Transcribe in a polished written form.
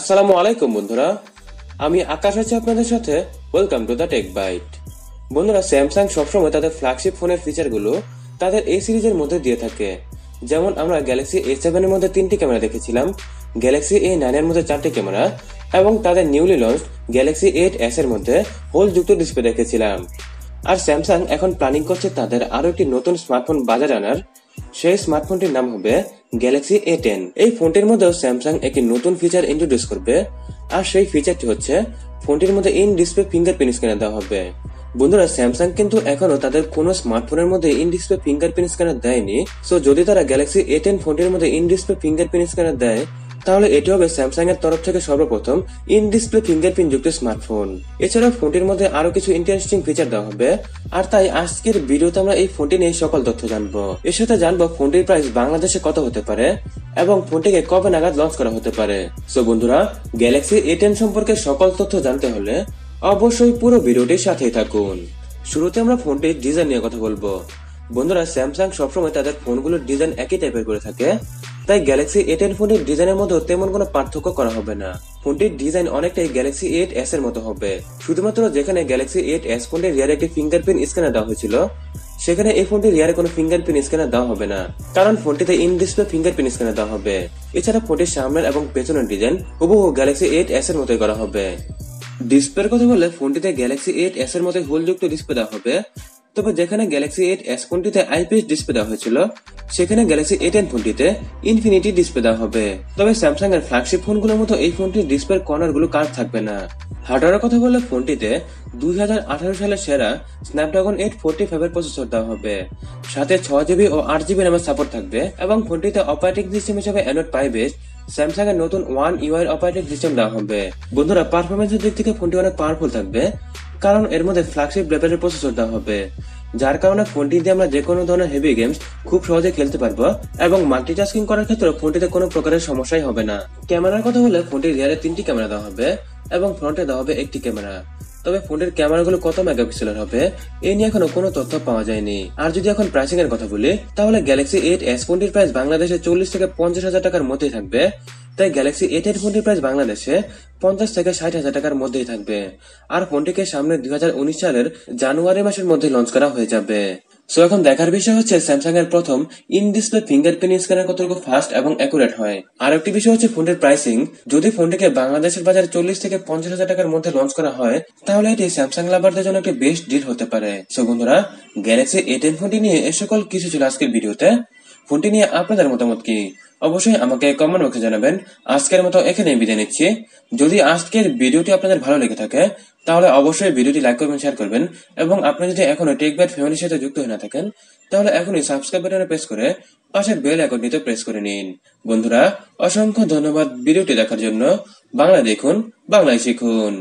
আসসালামু আলাইকুম বন্ধুরা, আমি আকাশ আছি আপনাদের সাথে। Welcome to the tech bite. বন্ধুরা, স্যামসাং সবসময় তাদের ফ্ল্যাগশিপ ফোনের ফিচারগুলো তাদের এই সিরিজের মধ্যে দিয়ে থাকে। যেমন আমরা গ্যালাক্সি A7 এর মধ্যে 3টি ক্যামেরা দেখেছিলাম, গ্যালাক্সি A9 এর মধ্যে 4টি ক্যামেরা এবং তাদের নিউলি লঞ্চ গ্যালাক্সি 8s এর মধ্যে হোল যুক্ত ডিসপ্লে দেখেছিলাম। আর স্যামসাং এখন প্ল্যানিং করছে তাদের আরো একটি নতুন স্মার্টফোন বাজারে আনার। সেই স্মার্টফোনটির নাম হবে গ্যালাক্সি A10। এই ফোনটির মধ্যেও স্যামসাং একটি নতুন ফিচার ইন্ট্রোডিউস করবে, আর সেই ফিচারটি হচ্ছে ফোনটির মধ্যে ইন ডিসপ্লে ফিঙ্গারপ্রিন্ট স্ক্যানার দেওয়া হবে। বন্ধুরা, স্যামসাং কিন্তু এখনো তাদের কোনো স্মার্টফোনের মধ্যে ইন ডিসপ্লে ফিঙ্গারপ্রিন্ট স্ক্যানার দেয়নি। সো যদি তারা গ্যালাক্সি A10 ফোনটির মধ্যে ইন ডিসপ্লে ফিঙ্গারপ্রিন্ট স্ক্যানার দেয়, তাহলে এটি হবে স্যামসাং এর তরফ থেকে সর্বপ্রথম ইন ডিসপ্লে ফিঙ্গারপ্রিন্ট যুক্ত স্মার্টফোন। এছাড়াও ফোনটির মধ্যে আরো কিছু ইন্টারেস্টিং ফিচার দেওয়া হবে, আর তাই আজকের ভিডিওতে আমরা এই ফোনটি নিয়ে সকল তথ্য জানবো। এর সাথে জানবো ফোনটির প্রাইস বাংলাদেশে কত হতে পারে এবং ফোনটিকে কবে নাগাদ লঞ্চ করা হতে পারে। সো বন্ধুরা, গ্যালাক্সি A10 সম্পর্কে সকল তথ্য জানতে হলে অবশ্যই পুরো ভিডিওটির সাথেই থাকুন। শুরুতে আমরা ফোনটির ডিজাইন নিয়ে কথা বলবো। বন্ধুরা, স্যামসাং সবসময় তাদের ফোনগুলোর ডিজাইন একই টাইপের করে থাকে, তাই গ্যালাক্সি A10 ফোনটির ডিজাইনের মধ্যে তেমন কোনো পার্থক্য করা হবে না। ফোনটির ডিজাইন অনেকটাই গ্যালাক্সি 8s এর মতো হবে, শুধুমাত্র যেখানে গ্যালাক্সি 8s ফোনটির রিয়ারে একটি ফিঙ্গারপ্রিন্ট স্ক্যানার দেওয়া হয়েছিল, সেখানে এই ফোনটির রিয়ারে কোনো ফিঙ্গারপ্রিন্ট স্ক্যানার দেওয়া হবে না, কারণ ফোনটিতে ইন ডিসপ্লে ফিঙ্গারপ্রিন্ট স্ক্যানার দেওয়া হবে। এছাড়া ফোনটির সামনের এবং পেছনের ডিজাইন হুবহু গ্যালাক্সি 8s এর মতোই করা হবে। ডিসপ্লের কথা বললে ফোনটিতে গ্যালাক্সি 8s এর মতো হোলযুক্ত ডিসপ্লে দেওয়া হবে, তবে যেখানে গ্যালাক্সি 8s ফোনটিতে আইপিএস ডিসপ্লে দেওয়া হয়েছিল, সেখানে গ্যালাক্সি A10 ফোনটিতে ইনফিনিটি ডিসপ্লে দেওয়া হবে। তবে স্যামসাং এর ফ্ল্যাগশিপ ফোনগুলোর মতো এই ফোনটির ডিসপ্লের কর্নার গুলো কার্ভ থাকবে না। হার্ডওয়্যারের কথা বললে ফোনটিতে 2018 সালের সেরা স্ন্যাপড্রাগন 845 এর প্রসেসর দেওয়া হবে, সাথে 6GB ও 8GB র্যামের সাপোর্ট থাকবে এবং ফোনটিতে অপারেটিং সিস্টেম হিসেবে অ্যান্ড্রয়েড 5 বেসড স্যামসাং এর নতুন One UI অপারেটিং সিস্টেম দেওয়া হবে। বন্ধুরা, পারফরমেন্সের দিক থেকে ফোনটি অনেক পাওয়ারফুল থাকবে, কারণ এর মধ্যে ফ্ল্যাগশিপ লেভেলের প্রসেসর দেওয়া হবে, যার কারণে ফোনটি দিয়ে আমরা যে কোনো ধরনের হেভি গেমস খুব সহজে খেলতে পারবো এবং মাল্টিটাস্কিং করার ক্ষেত্রে ফোনটিতে কোনো প্রকারের সমস্যাই হবে না। ক্যামেরার কথা হলে ফোনটির রিয়ারে 3টি ক্যামেরা দেওয়া হবে এবং ফ্রন্টে দেওয়া হবে 1টি ক্যামেরা। তবে ফোনটির ক্যামেরাগুলো কত মেগাপিক্সেলের হবে এই নিয়ে এখনো কোনো তথ্য পাওয়া যায়নি। আর যদি এখন প্রাইসিং এর কথা বলি, তাহলে গ্যালাক্সি 8s ফোনটির প্রাইস বাংলাদেশে 40 থেকে 50,000 টাকার মধ্যেই থাকবে, তাই গ্যালাক্সি A10 ফোনটির প্রাইস বাংলাদেশে 50 থেকে 60,000 টাকার মধ্যেই থাকবে। আর ফোনটিকে সামনে 2019 সালের জানুয়ারি মাসের মধ্যে লঞ্চ করা হয়ে যাবে। সো এখন দেখার বিষয় হচ্ছে স্যামসাং এর প্রথম ইন ডিসপ্লে ফিঙ্গারপ্রিন্ট স্ক্যানার কতটুকু ফাস্ট এবং অ্যাকুরেট হয়। আর একটি বিষয় হচ্ছে ফোনটির প্রাইসিং। যদি ফোনটিকে বাংলাদেশের বাজারে 40 থেকে 50,000 টাকার মধ্যে লঞ্চ করা হয়, তাহলে এটি স্যামসাং লাভারদের জন্য একটি বেস্ট ডিল হতে পারে। সো বন্ধুরা, গ্যালাক্সি A10 ফোনটি নিয়ে এ সকল কিছু ছিল আজকের ভিডিওতে। ফোনটি নিয়ে আপনাদের মতামত কি অবশ্যই আমাকে কমেন্ট বক্সে জানাবেন। আজকের মতো এখানেই বিদায় নিচ্ছি। যদি আজকের ভিডিওটি আপনাদের ভালো লেগে থাকে, তাহলে অবশ্যই ভিডিওটি লাইক করবেন, শেয়ার করবেন এবং আপনি যদি এখনো টেক বাইট ফ্যামিলির সাথে যুক্ত হয়ে না থাকেন, তাহলে এখনই সাবস্ক্রাইব বাটনে প্রেস করে পাশের বেল আইকনটিতে প্রেস করে নিন। বন্ধুরা, অসংখ্য ধন্যবাদ ভিডিওটি দেখার জন্য। বাংলা দেখুন, বাংলায় শিখুন।